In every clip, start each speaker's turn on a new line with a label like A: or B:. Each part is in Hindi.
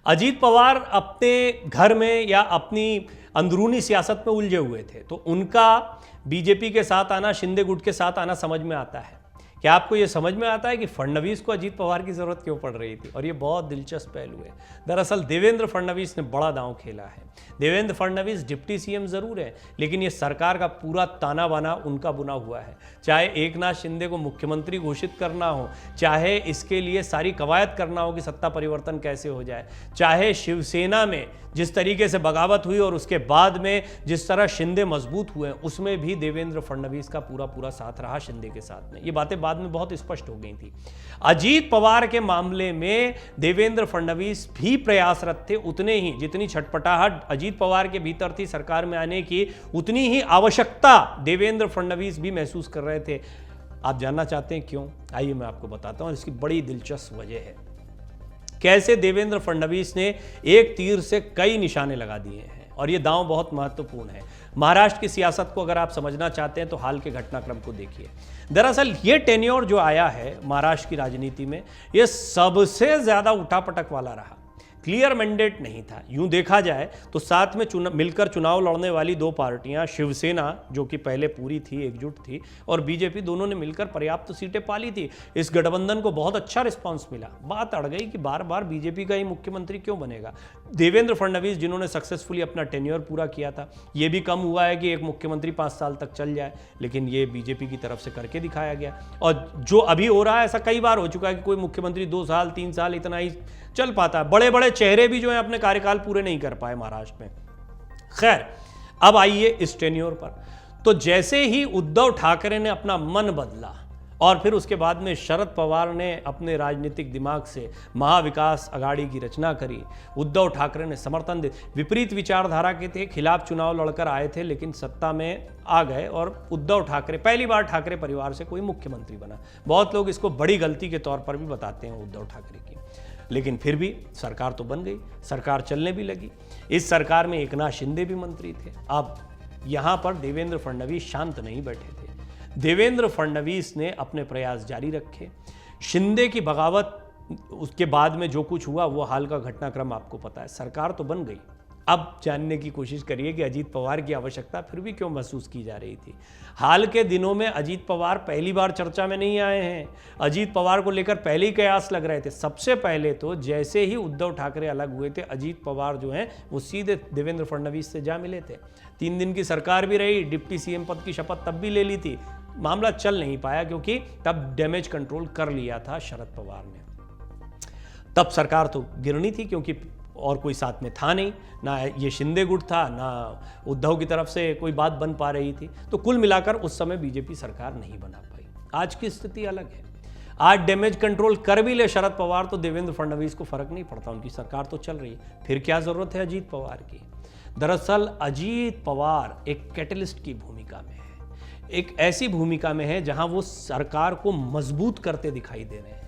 A: अजीत पवार अपने घर में या अपनी अंदरूनी सियासत में उलझे हुए थे, तो उनका बीजेपी के साथ आना, शिंदे गुट के साथ आना समझ में आता है। क्या आपको यह समझ में आता है कि फडणवीस को अजीत पवार की जरूरत क्यों पड़ रही थी? और ये बहुत दिलचस्प पहलू है। दरअसल देवेंद्र फडणवीस ने बड़ा दांव खेला है। देवेंद्र फडणवीस डिप्टी सीएम जरूर है, लेकिन ये सरकार का पूरा ताना बाना उनका बुना हुआ है। चाहे एकनाथ शिंदे को मुख्यमंत्री घोषित करना हो, चाहे इसके लिए सारी कवायद करना हो कि सत्ता परिवर्तन कैसे हो जाए, चाहे शिवसेना में जिस तरीके से बगावत हुई और उसके बाद में जिस तरह शिंदे मजबूत हुए, उसमें भी देवेंद्र फडणवीस का पूरा साथ रहा शिंदे के साथ में। ये बातें बाद में बहुत स्पष्ट हो गई थी। अजीत पवार के मामले में देवेंद्र फडणवीस भी प्रयासरत थे, उतने ही जितनी छटपटाहट अजीत पवार के भीतर थी सरकार में आने की, उतनी ही आवश्यकता देवेंद्र फडणवीस भी महसूस कर रहे थे। आप जानना चाहते हैं क्यों? आइए मैं आपको बताता हूं। इसकी बड़ी दिलचस्प वजह है कैसे देवेंद्र फडणवीस ने एक तीर से कई निशाने लगा दिए हैं, और यह दांव बहुत महत्वपूर्ण है। महाराष्ट्र की सियासत को अगर आप समझना चाहते हैं तो हाल के घटनाक्रम को देखिए। दरअसल ये टेन्योर जो आया है महाराष्ट्र की राजनीति में, यह सबसे ज्यादा उठापटक वाला रहा। क्लियर मैंडेट नहीं था। यूं देखा जाए तो साथ में मिलकर चुनाव लड़ने वाली दो पार्टियां, शिवसेना जो कि पहले पूरी थी, एकजुट थी, और बीजेपी, दोनों ने मिलकर पर्याप्त सीटें पाली थी। इस गठबंधन को बहुत अच्छा रिस्पांस मिला। बात अड़ गई कि बार बार बीजेपी का ही मुख्यमंत्री क्यों बनेगा। देवेंद्र फडणवीस जिन्होंने सक्सेसफुली अपना टेन्योर पूरा किया था, यह भी कम हुआ है कि एक मुख्यमंत्री 5 साल तक चल जाए, लेकिन ये बीजेपी की तरफ से करके दिखाया गया। और जो अभी हो रहा है, ऐसा कई बार हो चुका है कि कोई मुख्यमंत्री 2 साल 3 साल इतना ही चल पाता है। बड़े बड़े चेहरे भी जो है अपने कार्यकाल पूरे नहीं कर पाए महाराष्ट्र में। खैर, अब आइए इस टेन्योर पर। तो जैसे ही उद्धव ठाकरे ने अपना मन बदला और फिर उसके बाद में शरद पवार ने अपने राजनीतिक दिमाग से महाविकास अघाड़ी की रचना करी, उद्धव ठाकरे ने समर्थन दे, विपरीत विचारधारा के थे, खिलाफ चुनाव लड़कर आए थे, लेकिन सत्ता में आ गए और उद्धव ठाकरे पहली बार ठाकरे परिवार से कोई मुख्यमंत्री बना। बहुत लोग इसको बड़ी गलती के तौर पर भी बताते हैं उद्धव ठाकरे की, लेकिन फिर भी सरकार तो बन गई, सरकार चलने भी लगी। इस सरकार में एकनाथ शिंदे भी मंत्री थे। अब यहां पर देवेंद्र फडणवीस शांत नहीं बैठे थे। देवेंद्र फडणवीस ने अपने प्रयास जारी रखे। शिंदे की बगावत, उसके बाद में जो कुछ हुआ वो हाल का घटनाक्रम आपको पता है। सरकार तो बन गई। अब जानने की कोशिश करिए कि अजीत पवार की आवश्यकता फिर भी क्यों महसूस की जा रही थी। हाल के दिनों में अजीत पवार पहली बार चर्चा में नहीं आए हैं। अजीत पवार को लेकर पहले ही कयास लग रहे थे। सबसे पहले तो जैसे ही उद्धव ठाकरे अलग हुए थे, अजीत पवार जो हैं वो सीधे देवेंद्र फडणवीस से जा मिले थे। 3 दिन की सरकार भी रही, डिप्टी सीएम पद की शपथ तब भी ले ली थी। मामला चल नहीं पाया क्योंकि तब डैमेज कंट्रोल कर लिया था शरद पवार ने। तब सरकार तो गिरनी थी क्योंकि और कोई साथ में था नहीं, ना ये शिंदे गुट था, ना उद्धव की तरफ से कोई बात बन पा रही थी। तो कुल मिलाकर उस समय बीजेपी सरकार नहीं बना पाई। आज की स्थिति अलग है। आज डैमेज कंट्रोल कर भी ले शरद पवार तो देवेंद्र फडणवीस को फर्क नहीं पड़ता, उनकी सरकार तो चल रही है। फिर क्या जरूरत है अजीत पवार की? दरअसल अजीत पवार एक कैटलिस्ट की भूमिका में है, एक ऐसी भूमिका में है जहां वो सरकार को मजबूत करते दिखाई दे रहे हैं।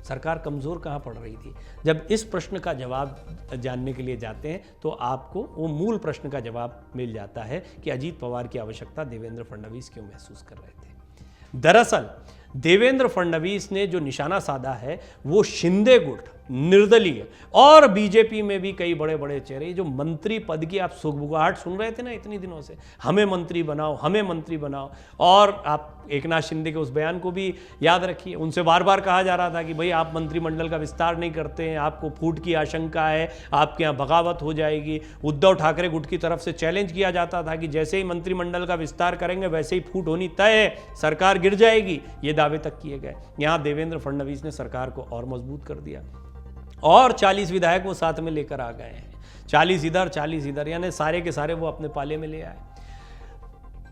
A: सरकार कमजोर कहां पड़ रही थी? जब इस प्रश्न का जवाब जानने के लिए जाते हैं तो आपको वो मूल प्रश्न का जवाब मिल जाता है कि अजीत पवार की आवश्यकता देवेंद्र फडणवीस क्यों महसूस कर रहे थे। दरअसल देवेंद्र फडणवीस ने जो निशाना साधा है वो शिंदे गुट, निर्दलीय और बीजेपी में भी कई बड़े बड़े चेहरे, जो मंत्री पद की आप सुगबुगाहट सुन रहे थे ना इतनी दिनों से, हमें मंत्री बनाओ, हमें मंत्री बनाओ। और आप एकनाथ शिंदे के उस बयान को भी याद रखिए। उनसे बार बार कहा जा रहा था कि भाई आप मंत्रिमंडल का विस्तार नहीं करते हैं, आपको फूट की आशंका है, आपके यहाँ बगावत हो जाएगी। उद्धव ठाकरे गुट की तरफ से चैलेंज किया जाता था कि जैसे ही मंत्रिमंडल का विस्तार करेंगे वैसे ही फूट होनी तय है, सरकार गिर जाएगी। ये दावे तक किए गए। यहाँ देवेंद्र फडणवीस ने सरकार को और मजबूत कर दिया और 40 विधायक वो साथ में लेकर आ गए हैं। 40 इधर 40 इधर, यानी सारे के सारे वो अपने पाले में ले आए।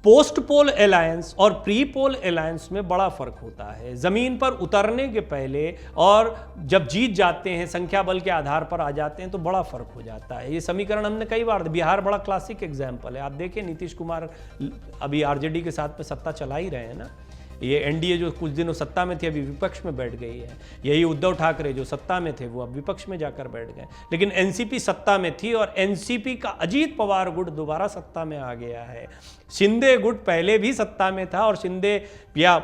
A: पोस्ट पोल अलायंस और प्री पोल अलायंस में बड़ा फर्क होता है। जमीन पर उतरने के पहले और जब जीत जाते हैं, संख्या बल के आधार पर आ जाते हैं तो बड़ा फर्क हो जाता है। ये समीकरण हमने कई बार, बिहार बड़ा क्लासिक एग्जाम्पल है। आप देखिए नीतीश कुमार अभी आरजेडी के साथ में सत्ता चला ही रहे हैं ना, ये एनडीए जो कुछ दिनों सत्ता में थी अभी विपक्ष में बैठ गई है, यही उद्धव ठाकरे जो सत्ता में थे वो अब विपक्ष में जाकर बैठ गए। लेकिन एनसीपी सत्ता में थी और एनसीपी का अजीत पवार गुट दोबारा सत्ता में आ गया है। शिंदे गुट पहले भी सत्ता में था और शिंदे या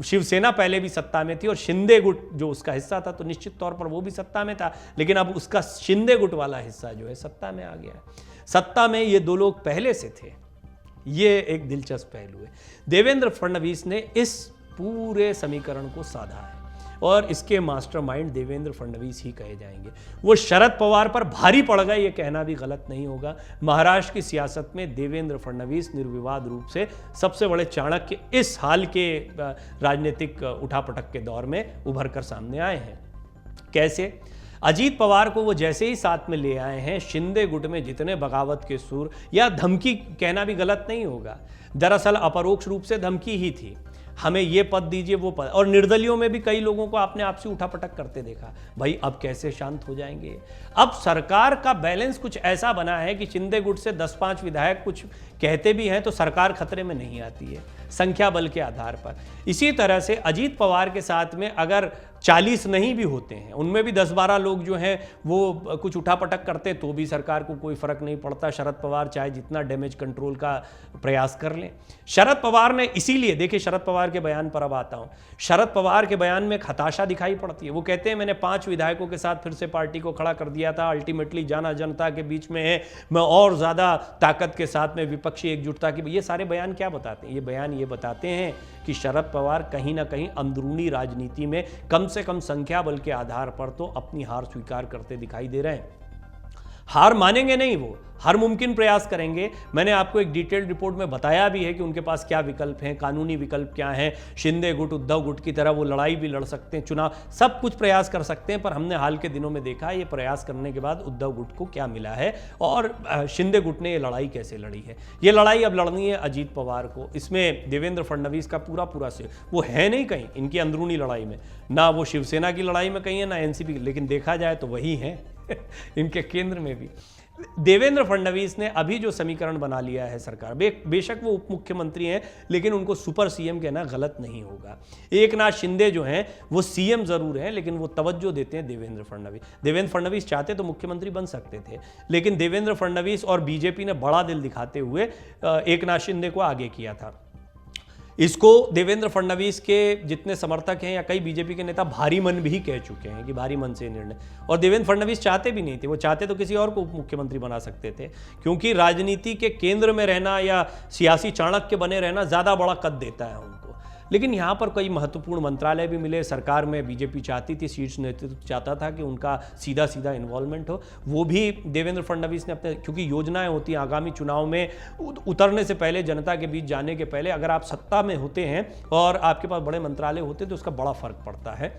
A: शिवसेना पहले भी सत्ता में थी और शिंदे गुट जो उसका हिस्सा था तो निश्चित तौर पर वो भी सत्ता में था, लेकिन अब उसका शिंदे गुट वाला हिस्सा जो है सत्ता में आ गया है। सत्ता में ये दो लोग पहले से थे, ये एक दिलचस्प पहलू है। देवेंद्र फडणवीस ने इस पूरे समीकरण को साधा है और इसके मास्टरमाइंड देवेंद्र फडणवीस ही कहे जाएंगे। वो शरद पवार पर भारी पड़ गए ये कहना भी गलत नहीं होगा। महाराष्ट्र की सियासत में देवेंद्र फडणवीस निर्विवाद रूप से सबसे बड़े चाणक्य इस हाल के राजनीतिक उठापटक के दौर में उभर कर सामने आए हैं। कैसे? अजीत पवार को वो जैसे ही साथ में ले आए हैं, शिंदे गुट में जितने बगावत के सुर या धमकी कहना भी गलत नहीं होगा, दरअसल अपरोक्ष रूप से धमकी ही थी, हमें ये पद दीजिए वो पद। और निर्दलियों में भी कई लोगों को आपने आपसी उठापटक करते देखा। भाई अब कैसे शांत हो जाएंगे? अब सरकार का बैलेंस कुछ ऐसा बना है कि शिंदे गुट से 10-5 विधायक कुछ कहते भी हैं तो सरकार खतरे में नहीं आती है संख्या बल के आधार पर। इसी तरह से अजीत पवार के साथ में अगर 40 नहीं भी होते हैं, उनमें भी 10-12 लोग जो हैं वो कुछ उठापटक करते तो भी सरकार को कोई फर्क नहीं पड़ता। शरद पवार चाहे जितना डैमेज कंट्रोल का प्रयास कर लें। शरद पवार ने इसीलिए, देखिए शरद पवार के बयान पर अब आता हूं, शरद पवार के बयान में एक हताशा दिखाई पड़ती है। वो कहते हैं मैंने 5 विधायकों के साथ फिर से पार्टी को खड़ा कर दिया था, अल्टीमेटली जाना जनता के बीच में है, मैं और ज्यादा ताकत के साथ में विपक्षी एकजुटता की। ये सारे बयान क्या बताते हैं? ये बयान ये बताते हैं कि शरद पवार कहीं ना कहीं अंदरूनी राजनीति में कम से कम संख्या बल के आधार पर तो अपनी हार स्वीकार करते दिखाई दे रहे हैं। हार मानेंगे नहीं, वो हर मुमकिन प्रयास करेंगे। मैंने आपको एक डिटेल्ड रिपोर्ट में बताया भी है कि उनके पास क्या विकल्प हैं, कानूनी विकल्प क्या हैं। शिंदे गुट, उद्धव गुट की तरह वो लड़ाई भी लड़ सकते हैं, चुनाव सब कुछ प्रयास कर सकते हैं। पर हमने हाल के दिनों में देखा ये प्रयास करने के बाद उद्धव गुट को क्या मिला है और शिंदे गुट ने ये लड़ाई कैसे लड़ी है। ये लड़ाई अब लड़नी है अजीत पवार को। इसमें देवेंद्र फडणवीस का पूरा से वो है नहीं कहीं इनकी अंदरूनी लड़ाई में, ना वो शिवसेना की लड़ाई में कहीं है, ना एनसीपी, लेकिन देखा जाए तो वही है इनके केंद्र में भी। देवेंद्र फडणवीस ने अभी जो समीकरण बना लिया है सरकार, बेशक वो उप मुख्यमंत्री हैं लेकिन उनको सुपर सीएम कहना गलत नहीं होगा। एकनाथ शिंदे जो हैं वो सीएम जरूर हैं लेकिन वो तवज्जो देते हैं देवेंद्र फडणवीस। देवेंद्र फडणवीस चाहते तो मुख्यमंत्री बन सकते थे, लेकिन देवेंद्र फडणवीस और बीजेपी ने बड़ा दिल दिखाते हुए एकनाथ शिंदे को आगे किया था। इसको देवेंद्र फडणवीस के जितने समर्थक हैं या कई बीजेपी के नेता भारी मन भी कह चुके हैं कि भारी मन से निर्णय, और देवेंद्र फडणवीस चाहते भी नहीं थे। वो चाहते तो किसी और को उप मुख्यमंत्री बना सकते थे, क्योंकि राजनीति के केंद्र में रहना या सियासी चाणक्य बने रहना ज़्यादा बड़ा कद देता है उनको। लेकिन यहाँ पर कई महत्वपूर्ण मंत्रालय भी मिले। सरकार में बीजेपी चाहती थी, शीर्ष नेतृत्व चाहता था कि उनका सीधा इन्वॉल्वमेंट हो, वो भी देवेंद्र फडणवीस ने अपने, क्योंकि योजनाएं होती हैं आगामी चुनाव में उतरने से पहले, जनता के बीच जाने के पहले, अगर आप सत्ता में होते हैं और आपके पास बड़े मंत्रालय होते हैं तो उसका बड़ा फर्क पड़ता है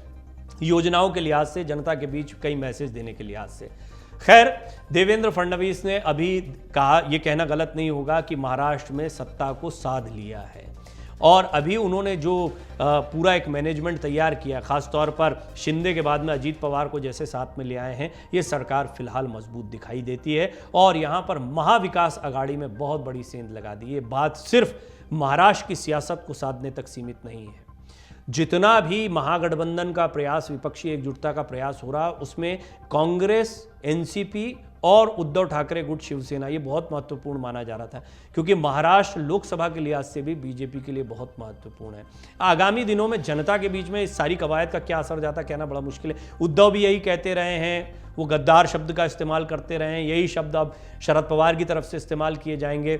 A: योजनाओं के लिहाज से, जनता के बीच कई मैसेज देने के लिहाज से। खैर, देवेंद्र फडणवीस ने अभी कहा, यह कहना गलत नहीं होगा कि महाराष्ट्र में सत्ता को साध लिया है और अभी उन्होंने जो पूरा एक मैनेजमेंट तैयार किया, खासतौर पर शिंदे के बाद में अजीत पवार को जैसे साथ में ले आए हैं, ये सरकार फिलहाल मजबूत दिखाई देती है और यहाँ पर महाविकास अघाड़ी में बहुत बड़ी सेंध लगा दी। ये बात सिर्फ महाराष्ट्र की सियासत को साधने तक सीमित नहीं है। जितना भी महागठबंधन का प्रयास, विपक्षी एकजुटता का प्रयास हो रहा, उसमें कांग्रेस, एनसीपी और उद्धव ठाकरे गुट शिवसेना ये बहुत महत्वपूर्ण माना जा रहा था, क्योंकि महाराष्ट्र लोकसभा के लिहाज से भी बीजेपी के लिए बहुत महत्वपूर्ण है। आगामी दिनों में जनता के बीच में इस सारी कवायद का क्या असर जाता कहना बड़ा मुश्किल है। उद्धव भी यही कहते रहे हैं, वो गद्दार शब्द का इस्तेमाल करते रहे हैं, यही शब्द अब शरद पवार की तरफ से इस्तेमाल किए जाएंगे।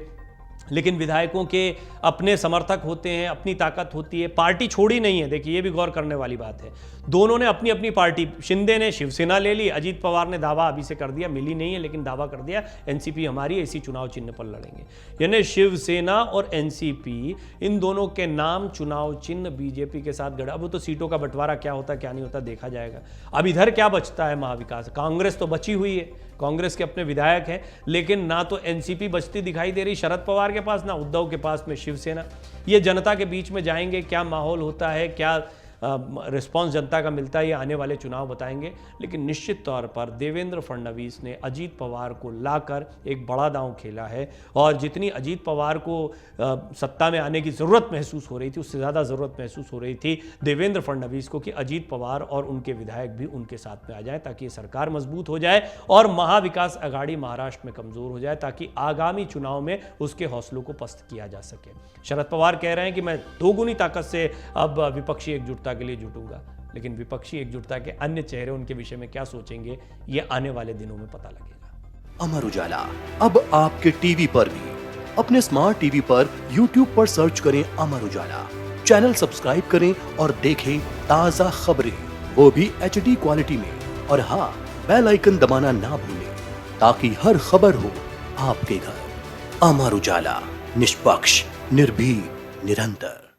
A: लेकिन विधायकों के अपने समर्थक होते हैं, अपनी ताकत होती है, पार्टी छोड़ी नहीं है। देखिए ये भी गौर करने वाली बात है, दोनों ने अपनी अपनी पार्टी, शिंदे ने शिवसेना ले ली, अजीत पवार ने दावा अभी से कर दिया, मिली नहीं है लेकिन दावा कर दिया एनसीपी हमारी, इसी चुनाव चिन्ह पर लड़ेंगे। यानी शिवसेना और एनसीपी, इन दोनों के नाम चुनाव चिन्ह बीजेपी के साथ गड़ा। अब तो सीटों का बंटवारा क्या होता क्या नहीं होता देखा जाएगा। अब इधर क्या बचता है महाविकास, कांग्रेस तो बची हुई है, कांग्रेस के अपने विधायक हैं, लेकिन ना तो एनसीपी बचती दिखाई दे रही शरद पवार के पास, ना उद्धव के पास में शिवसेना। ये जनता के बीच में जाएंगे, क्या माहौल होता है, क्या रिस्पॉन्स जनता का मिलता है ये आने वाले चुनाव बताएंगे। लेकिन निश्चित तौर पर देवेंद्र फडणवीस ने अजीत पवार को लाकर एक बड़ा दांव खेला है, और जितनी अजीत पवार को सत्ता में आने की ज़रूरत महसूस हो रही थी, उससे ज़्यादा ज़रूरत महसूस हो रही थी देवेंद्र फडणवीस को कि अजीत पवार और उनके विधायक भी उनके साथ में आ जाए, ताकि ये सरकार मजबूत हो जाए और महाविकास अघाड़ी महाराष्ट्र में कमज़ोर हो जाए, ताकि आगामी चुनाव में उसके हौसलों को पस्त किया जा सके। शरद पवार कह रहे हैं कि मैं दोगुनी ताकत से अब विपक्षी एकजुटता के लिए जुटूंगा, लेकिन विपक्षी एकजुटता के अन्य चेहरे उनके विषय में क्या सोचेंगे ये आने वाले दिनों में पता लगेगा।
B: अमर उजाला अब आपके टीवी पर भी। अपने स्मार्ट टीवी पर YouTube पर सर्च करें अमर उजाला, चैनल सब्सक्राइब करें और देखें ताजा खबरें, वो भी HD क्वालिटी में। और हाँ, बेल आइकन दबाना ना भूलें ताकि हर खबर हो आपके घर। अमर उजाला, निष्पक्ष, निर्भीक, निरंतर।